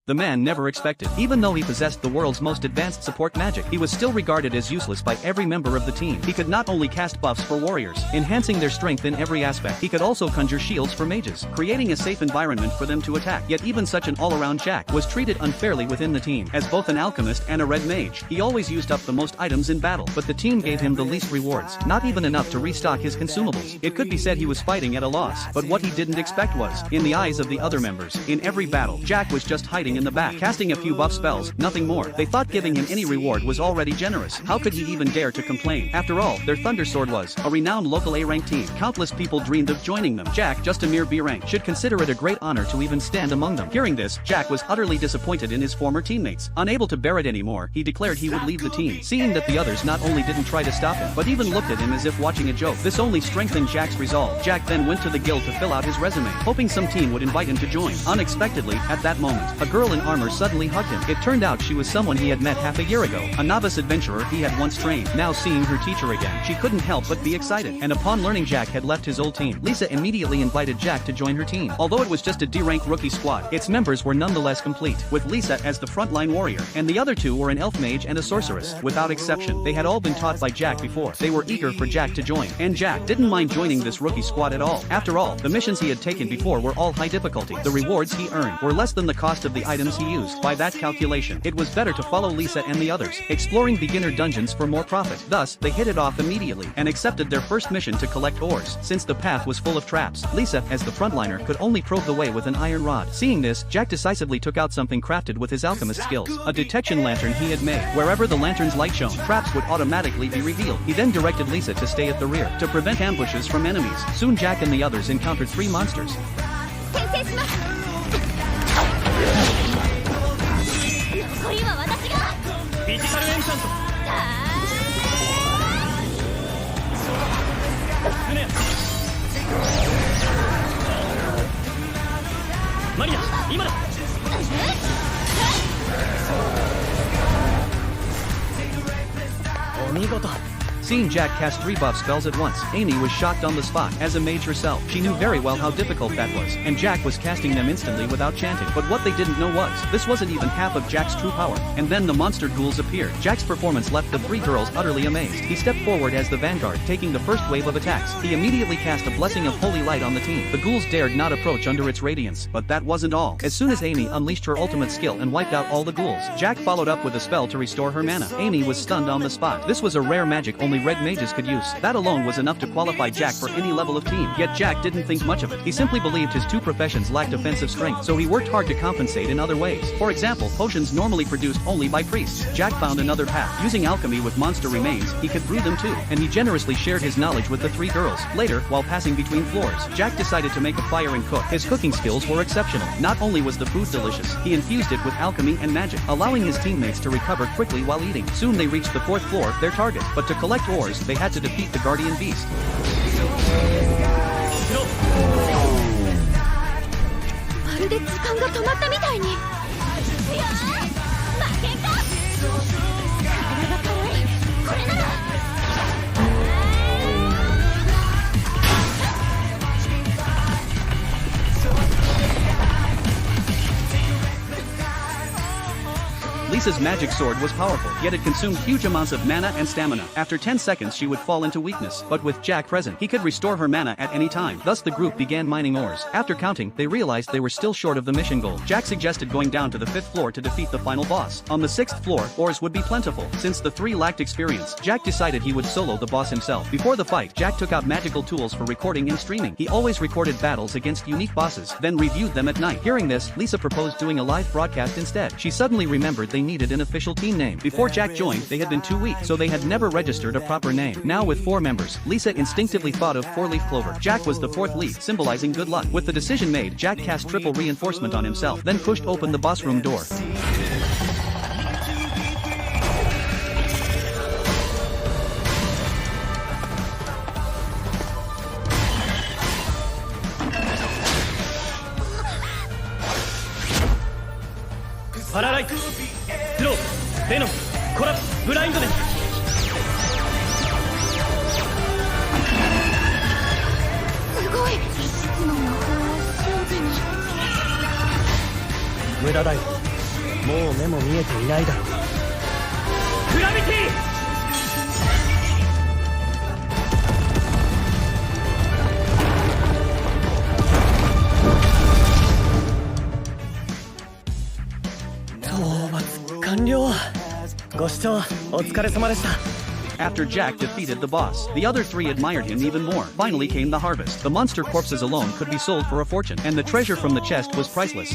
the man never expected. Even though he possessed the world's most advanced support magic, he was still regarded as useless by every member of the team. He could not only cast buffs for warriors, enhancing their strength in every aspect, he could also conjure shields for mages, creating a safe environment for them to attack. Yet even such an all-around Jack was treated unfairly within the team. As both an alchemist and a red mage, he always used up the most items in battle, but the team gave him the least rewards, not even enough to restock his consumables. It could be said he was fighting at a loss, but what he didn't expect was, in the eyes of the other members, in every battle, Jack was just hiding in the back, casting a few buff spells, nothing more. They thought giving him any reward was already generous. How could he even dare to complain? After all, their Thunder Sword was a renowned local A-rank team. Countless people dreamed of joining them. Jack, just a mere B-rank, should consider it a great honor to even stand among them. Hearing this, Jack was utterly disappointed in his former teammates. Unable to bear it anymore, he declared he would leave the team. Seeing that the others not only didn't try to stop him, but even looked at him as if watching a joke, this only strengthened Jack's resolve. Jack then went to the guild to fill out his resume, hoping some team would invite him to join. Unexpectedly, at that moment, a girl in armor suddenly hugged him. It turned out she was someone he had met half a year ago, a novice adventurer he had once trained. Now seeing her teacher again, she couldn't help but be excited, and upon learning Jack had left his old team, Lisa immediately invited Jack to join her team. Although it was just a D-rank rookie squad, its members were nonetheless complete, with Lisa as the frontline warrior, and the other two were an elf mage and a sorceress. Without exception, they had all been taught by Jack before. They were eager for Jack to join, and Jack didn't mind joining this rookie squad at all. After all, the missions he had taken before were all high difficulty. The rewards he earned were less than the cost of the items he used. By that calculation, it was better to follow Lisa and the others, exploring beginner dungeons for more profit. Thus, they hit it off immediately, and accepted their first mission to collect ores, since the path was full of traps. Lisa, as the frontliner, could only probe the way with an iron rod. Seeing this, Jack decisively took out something crafted with his alchemist skills, a detection lantern he had made. Wherever the lantern's light shone, traps would automatically be revealed. He then directed Lisa to stay at the rear, to prevent ambushes from enemies. Soon Jack and the others encountered 3 monsters. 残りは私がフィジカルエンチャント船マリア今だ お見事 Seeing Jack cast 3 buff spells at once, Amy was shocked on the spot. As a mage herself, she knew very well how difficult that was, and Jack was casting them instantly without chanting. But what they didn't know was, this wasn't even half of Jack's true power. And then the monster ghouls appeared. Jack's performance left the 3 girls utterly amazed. He stepped forward as the vanguard, taking the first wave of attacks. He immediately cast a blessing of holy light on the team. The ghouls dared not approach under its radiance. But that wasn't all. As soon as Amy unleashed her ultimate skill and wiped out all the ghouls, Jack followed up with a spell to restore her mana. Amy was stunned on the spot. This was a rare magic only red mages could use. That alone was enough to qualify Jack for any level of team. Yet Jack didn't think much of it. He simply believed his 2 professions lacked offensive strength, so he worked hard to compensate in other ways. For example, potions normally produced only by priests. Jack found another path. Using alchemy with monster remains, he could brew them too, and he generously shared his knowledge with the 3 girls. Later, while passing between floors, Jack decided to make a fire and cook. His cooking skills were exceptional. Not only was the food delicious, he infused it with alchemy and magic, allowing his teammates to recover quickly while eating. Soon they reached the 4th floor, their target. But to collect ores, they had to defeat the guardian beast. まるで時間が止まったみたいに。いやー、負けんか。体が軽い。これなら。Lisa's magic sword was powerful, yet it consumed huge amounts of mana and stamina. After 10 seconds she would fall into weakness, but with Jack present, he could restore her mana at any time. Thus the group began mining ores. After counting, they realized they were still short of the mission goal. Jack suggested going down to the 5th floor to defeat the final boss. On the 6th floor, ores would be plentiful. Since the 3 lacked experience, Jack decided he would solo the boss himself. Before the fight, Jack took out magical tools for recording and streaming. He always recorded battles against unique bosses, then reviewed them at night. Hearing this, Lisa proposed doing a live broadcast instead. She suddenly remembered they needed an official team name. Before Jack joined, they had been too weak, so they had never registered a proper name. Now with 4 members, Lisa instinctively thought of 4-leaf clover. Jack was the 4th leaf, symbolizing good luck. With the decision made, Jack cast triple reinforcement on himself, then pushed open the boss room door. Paralyze, Slow, Venom, Collapse, Blindness. すごい。いつもの方を信じに。無駄だよ。もう目も見えていないだろう。グラビテ討伐完了。ご視聴お疲れ様でした。 After Jack defeated the boss, the other three admired him even more. Finally came the harvest. The monster corpses alone could be sold for a fortune, and the treasure from the chest was priceless.